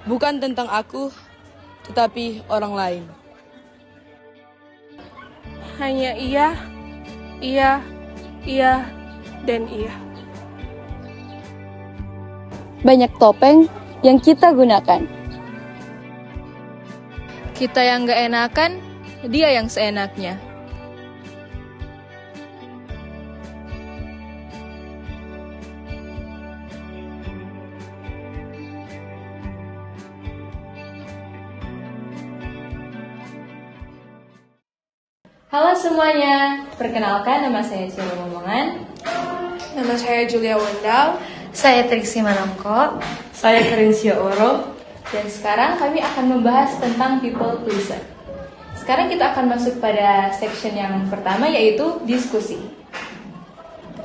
Bukan tentang aku, tetapi orang lain. Hanya iya, iya, iya, dan iya. Banyak topeng yang kita gunakan. Kita yang gak enakan, dia yang seenaknya. Halo semuanya, perkenalkan nama saya Cila Momongan. Nama saya Julia Wendal. Saya Triksi Manongko. Saya Karencia Oro. Dan sekarang kami akan membahas tentang people pleaser. Sekarang kita akan masuk pada section yang pertama, yaitu diskusi.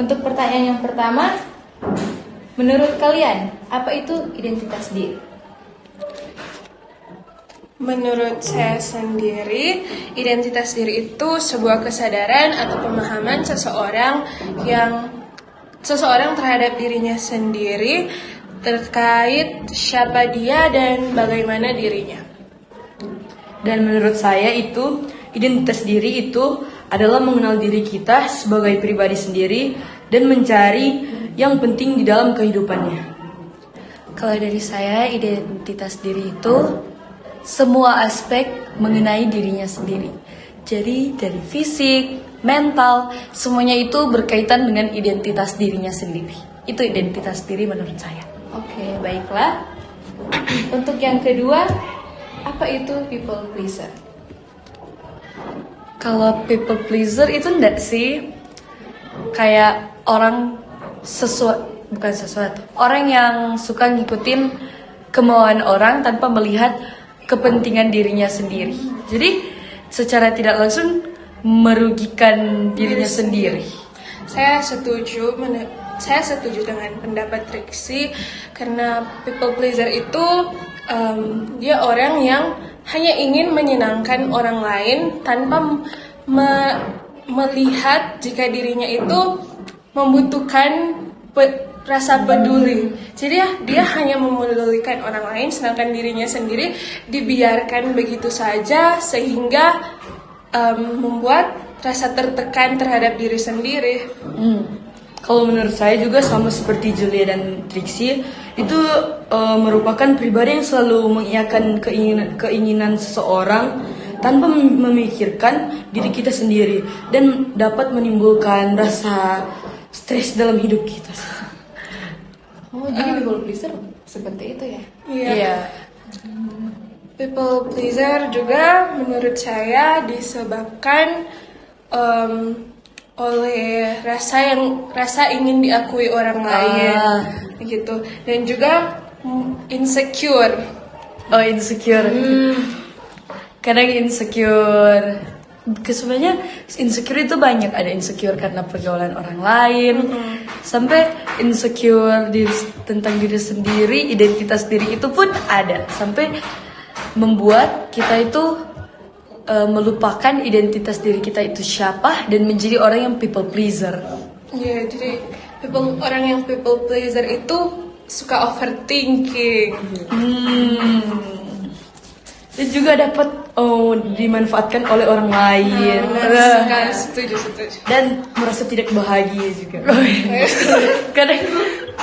Untuk pertanyaan yang pertama, menurut kalian, apa itu identitas diri? Menurut saya sendiri, identitas diri itu sebuah kesadaran atau pemahaman seseorang terhadap dirinya sendiri terkait siapa dia dan bagaimana dirinya. Dan menurut saya itu, identitas diri itu adalah mengenal diri kita sebagai pribadi sendiri dan mencari yang penting di dalam kehidupannya. Kalau dari saya, identitas diri itu semua aspek mengenai dirinya sendiri. Jadi dari fisik, mental, semuanya itu berkaitan dengan identitas dirinya sendiri. Itu identitas diri menurut saya. Oke, baiklah. Untuk yang kedua, apa itu people pleaser? Kalau people pleaser itu enggak sih kayak orang orang yang suka ngikutin kemauan orang tanpa melihat kepentingan dirinya sendiri. Jadi secara tidak langsung merugikan dirinya sendiri. Saya setuju dengan pendapat Triksi karena people pleaser itu dia orang yang hanya ingin menyenangkan orang lain tanpa melihat jika dirinya itu membutuhkan rasa peduli. Jadi dia hanya memedulikan orang lain, sedangkan dirinya sendiri dibiarkan begitu saja sehingga membuat rasa tertekan terhadap diri sendiri. Kalau menurut saya juga sama seperti Julia dan Triksi, itu merupakan pribadi yang selalu mengiyakan keinginan seseorang tanpa memikirkan diri kita sendiri dan dapat menimbulkan rasa stres dalam hidup kita. Oh, jadi people pleaser seperti itu ya? Iya. People pleaser juga menurut saya disebabkan oleh rasa ingin diakui orang lain, gitu, dan juga insecure. Oh, insecure. Kadang insecure. Sebenarnya insecure itu banyak. Ada insecure karena pergaulan orang lain, sampai insecure tentang diri sendiri, identitas diri itu pun ada. Sampai membuat kita itu melupakan identitas diri kita itu siapa dan menjadi orang yang people pleaser. Iya, jadi orang yang people pleaser itu suka overthinking. Dan juga dapat dimanfaatkan oleh orang lain. Setuju. Dan merasa tidak bahagia juga.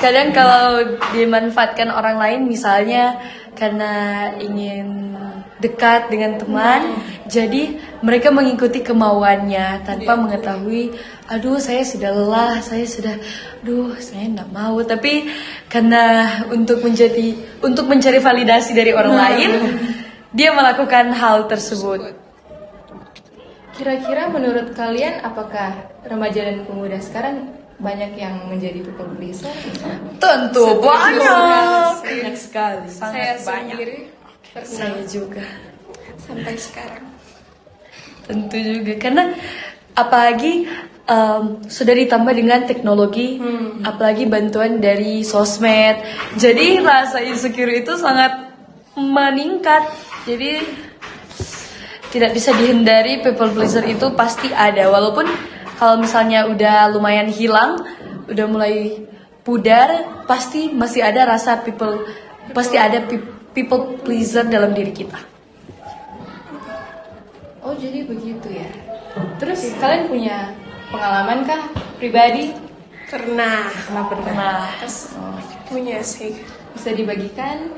Kadang kalau dimanfaatkan orang lain, misalnya karena ingin dekat dengan teman, jadi mereka mengikuti kemauannya tanpa mengetahui, saya sudah lelah, saya nggak mau. Tapi karena untuk mencari validasi dari orang lain, dia melakukan hal tersebut. Kira-kira menurut kalian apakah remaja dan pemuda sekarang banyak yang menjadi people pleaser? Tentu banyak sekali. Saya sendiri pernah Saya juga. sampai sekarang. Tentu juga, karena apalagi sudah ditambah dengan teknologi, apalagi bantuan dari sosmed. Jadi rasa insecure itu sangat meningkat. Jadi tidak bisa dihindari, people pleaser itu pasti ada. Walaupun kalau misalnya udah lumayan hilang, udah mulai pudar, pasti masih ada rasa pasti ada people pleaser dalam diri kita. Oh jadi begitu ya. Terus kalian punya pengalaman kah pribadi? Pernah Pernah. punya sih. Bisa dibagikan?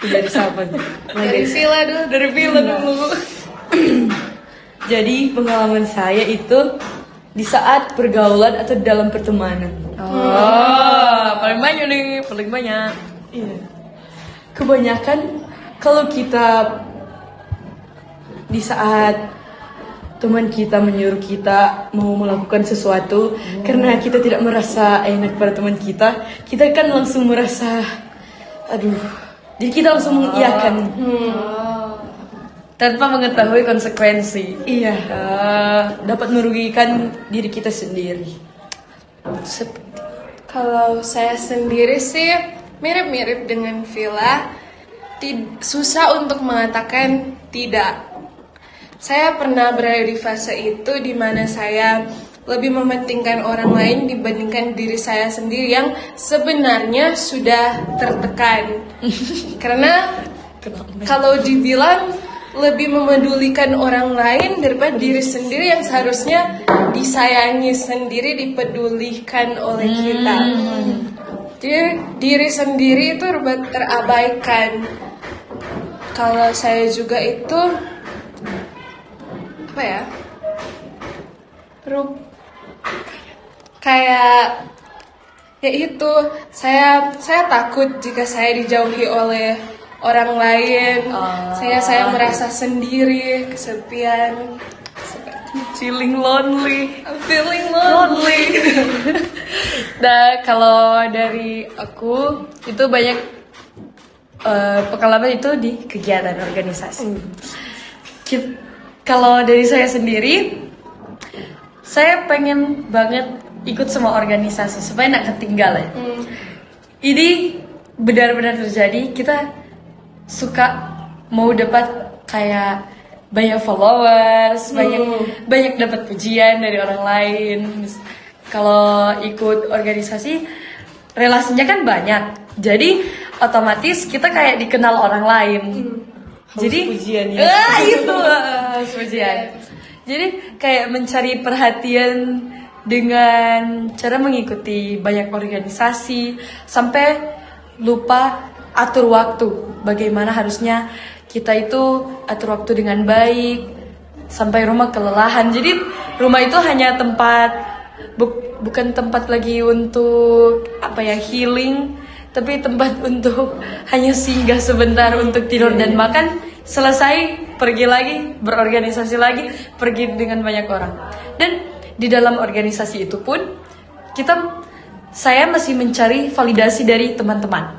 Dari siapa? Dari Villa dulu. Dari Villa dulu. Jadi pengalaman saya itu di saat pergaulan atau dalam pertemanan. Paling banyak nih, paling banyak. Iya. Kebanyakan kalau kita di saat teman kita menyuruh kita mau melakukan sesuatu karena kita tidak merasa enak pada teman kita kan langsung merasa aduh. Jadi kita langsung mengiyakan tanpa mengetahui konsekuensi. Iya, dapat merugikan diri kita sendiri. Kalau saya sendiri sih mirip-mirip dengan Villa. Susah untuk mengatakan tidak. Saya pernah berada di fase itu di mana saya lebih mementingkan orang lain dibandingkan diri saya sendiri yang sebenarnya sudah tertekan. Karena kalau dibilang lebih memedulikan orang lain daripada diri sendiri yang seharusnya disayangi sendiri, dipedulikan oleh kita. Jadi diri sendiri itu terabaikan. Kalau saya juga itu apa ya? Kayak ya itu saya takut jika saya dijauhi oleh orang lain. Saya merasa sendiri, kesepian. Feeling lonely. I'm feeling lonely. Nah, kalau dari aku itu banyak pengalaman itu di kegiatan organisasi. Kalau dari saya sendiri, saya pengen banget ikut semua organisasi supaya nggak ketinggalan. Ini benar-benar terjadi. Kita suka mau dapat kayak banyak followers, banyak dapat pujian dari orang lain. Kalau ikut organisasi, relasinya kan banyak. Jadi otomatis kita kayak dikenal orang lain. Jadi pujian ya. itu harus pujian. Jadi kayak mencari perhatian dengan cara mengikuti banyak organisasi sampai lupa atur waktu. Bagaimana harusnya kita itu atur waktu dengan baik sampai rumah kelelahan. Jadi rumah itu hanya tempat bukan tempat lagi untuk healing, tapi tempat untuk hanya singgah sebentar untuk tidur dan makan, selesai pergi lagi, berorganisasi lagi, pergi dengan banyak orang. Dan di dalam organisasi itu pun saya masih mencari validasi dari teman-teman.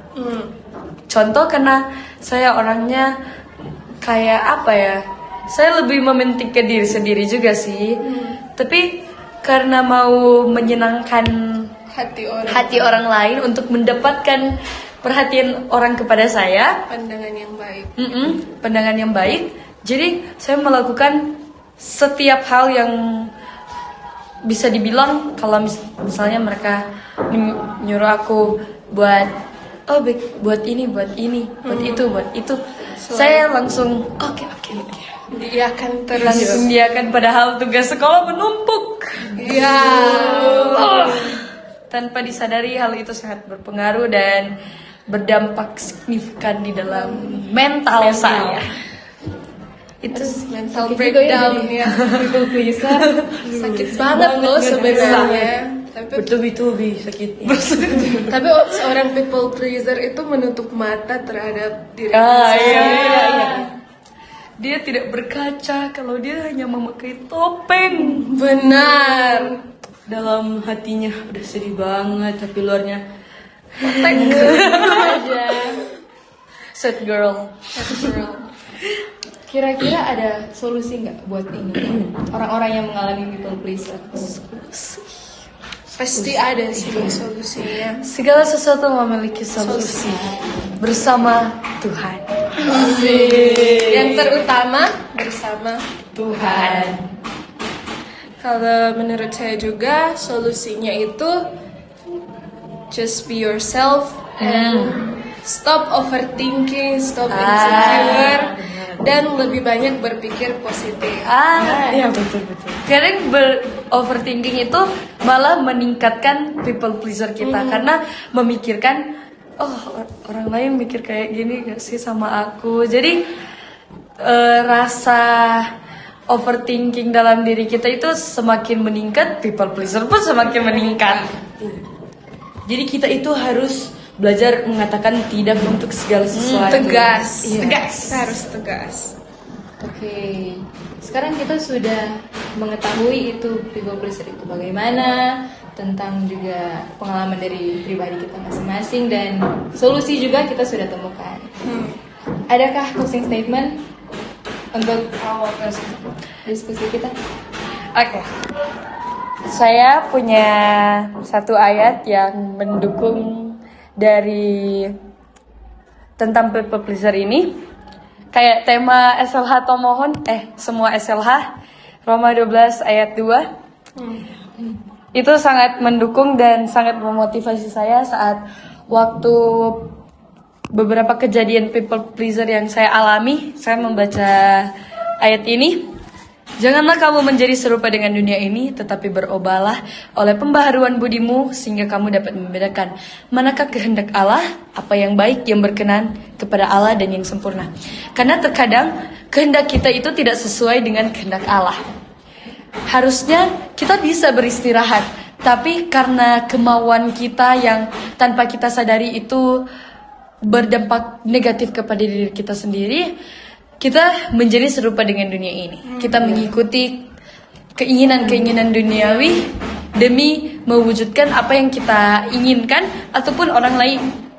Contoh, karena saya orangnya kayak saya lebih mementingkan diri sendiri juga sih. Tapi karena mau menyenangkan hati orang lain untuk mendapatkan perhatian orang kepada saya, Pandangan yang baik. pandangan yang baik. Jadi saya melakukan setiap hal yang bisa dibilang kalau misalnya mereka nyuruh aku buat buat ini, buat itu. Saya langsung oke. Diiakan terus. Langsung diakan, padahal tugas sekolah menumpuk. Iya. Tanpa disadari hal itu sangat berpengaruh dan berdampak signifikan di dalam mental saya. Itu Mental breakdown ya. People pleaser. Sakit banget loh sebenarnya. Tapi Bertubi-tubi sakitnya. Tapi seorang people pleaser itu menutup mata terhadap diri iya. Dia tidak berkaca kalau dia hanya memakai topeng. Benar. Dalam hatinya udah sedih banget, tapi luarnya Sad girl. Kira-kira ada solusi nggak buat ini orang-orang yang mengalami people pleaser? Pasti ada sih solusinya. Segala sesuatu memiliki solusi bersama Tuhan. Yang terutama bersama Tuhan. Kalau menurut saya juga solusinya itu just be yourself and stop overthinking, stop insecure, dan lebih banyak berpikir positif. Iya betul. Kadang overthinking itu malah meningkatkan people pleaser kita karena memikirkan, oh orang lain mikir kayak gini gak sih sama aku. Jadi rasa overthinking dalam diri kita itu semakin meningkat, people pleaser pun semakin meningkat. Jadi kita itu harus belajar mengatakan tidak untuk segala sesuatu. Tegas, Iya. Kita harus tegas. Oke, sekarang kita sudah mengetahui itu people pleaser itu bagaimana, tentang juga pengalaman dari pribadi kita masing-masing dan solusi juga kita sudah temukan. Adakah closing statement untuk diskusi kita? Oke. Saya punya satu ayat yang mendukung dari tentang people pleaser ini. Kayak tema SLH Tomohon, semua SLH Roma 12 ayat 2. Itu sangat mendukung dan sangat memotivasi saya saat waktu beberapa kejadian people pleaser yang saya alami, saya membaca ayat ini. Janganlah kamu menjadi serupa dengan dunia ini, tetapi berubahlah oleh pembaharuan budimu sehingga kamu dapat membedakan manakah kehendak Allah, apa yang baik, yang berkenan kepada Allah dan yang sempurna. Karena terkadang kehendak kita itu tidak sesuai dengan kehendak Allah. Harusnya kita bisa beristirahat, tapi karena kemauan kita yang tanpa kita sadari itu berdampak negatif kepada diri kita sendiri, kita menjadi serupa dengan dunia ini. Kita mengikuti keinginan-keinginan duniawi demi mewujudkan apa yang kita inginkan ataupun orang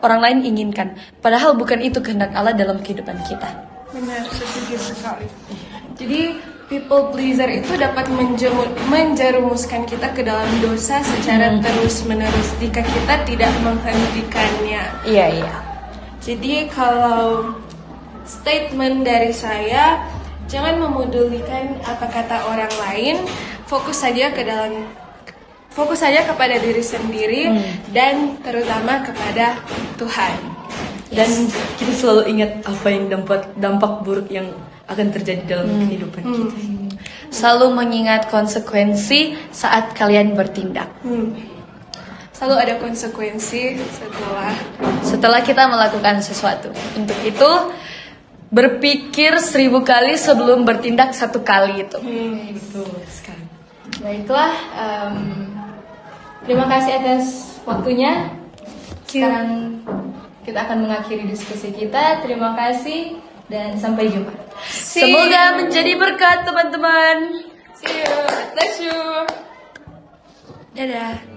lain inginkan. Padahal bukan itu kehendak Allah dalam kehidupan kita. Benar, setuju sekali. Jadi people pleaser itu dapat menjerumuskan kita ke dalam dosa secara terus-menerus jika kita tidak menghentikannya. Iya. Jadi kalau statement dari saya, jangan memedulikan apa kata orang lain, fokus saja kepada diri sendiri dan terutama kepada Tuhan. Dan kita selalu ingat apa yang dampak buruk yang akan terjadi dalam kehidupan kita. Selalu mengingat konsekuensi saat kalian bertindak. Selalu ada konsekuensi Setelah kita melakukan sesuatu. Untuk itu berpikir 1000 kali sebelum bertindak 1 kali itu. Betul sekali. Baiklah, terima kasih atas waktunya. Sekarang kita akan mengakhiri diskusi kita. Terima kasih dan sampai jumpa. Semoga menjadi berkat teman-teman. See you. Bless you. Dadah.